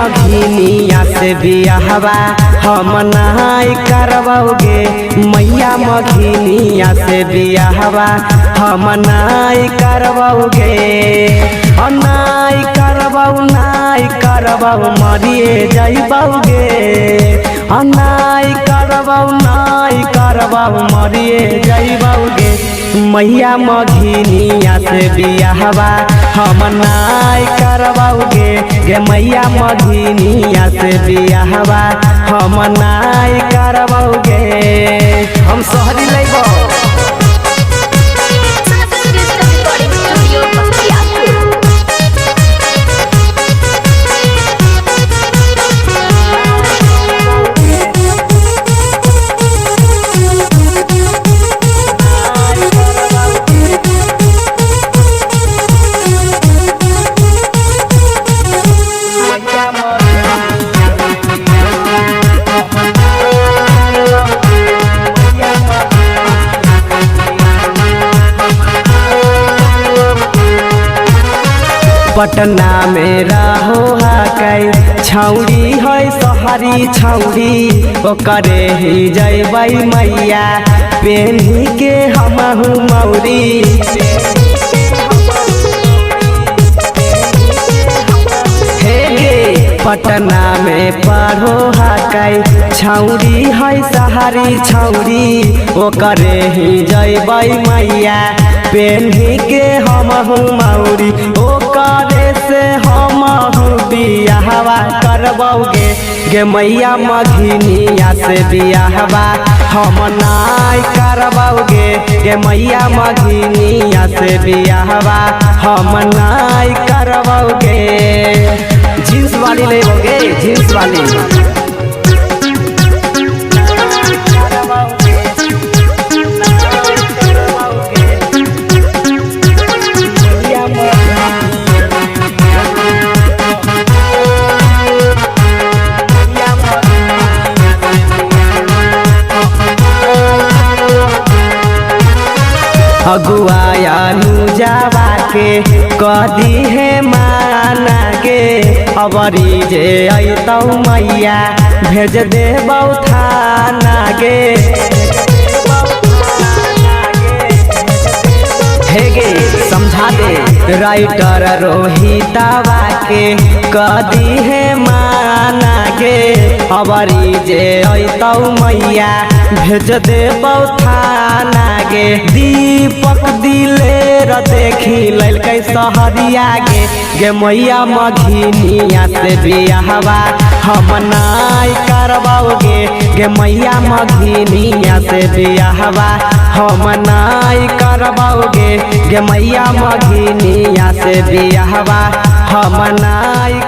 मघिनिया से बियाहवा हम नाई करवाओगे। मैया मघिनिया से बियाहवा हम नाई करवाओगे। नाई करवाऊ मरिए जाइबाओगे। नाई करवाऊ मरिए जाइबाओगे। मैया मघिनिया से बियाहवा हम नाई करवाओगे। गे मैया मघिनिया से बियाहवा हम नाई करवाओगे। हम शहरी लेबो। पटना में रहो हाकै छौरी है सहरी छौरी ओकरे ही जैबै मैया पेन्ही के हमहु मौरी। हे गे पटना में पढ़ो हाकै छौरी है सहरी छौरी ओकरे ही जैबै मैया पेन्ही के हमहु मौरी। ओकरे से हमहु बियाहवा करवाओगे। गे मैया मघिनिया से बियाहवा हम नाई करवाओगे। गे मैया मघिनिया से बियाहवा हम नाई करवाओगे। जींस वाली लेबोगे जींस वाली। अगुआया जावा के कदी है माना गे। अबरी जे अतौ मैया भेज देबौ थाना गे। हे गे समझा दे राइटर रोहितवा के कदी है माना गे। अबरी जे अतौ मैया भेज देबौ थाना गे। दीपक दिलेर देखी ललकै सहरिया गे। गे मैया मघिनिया से बियाहवा हम नाई करवाओगे। गे मैया मघिनिया से बियाहवा हम नाई करवाओगे। गे मैया मघिनिया से बियाहवा हम नाई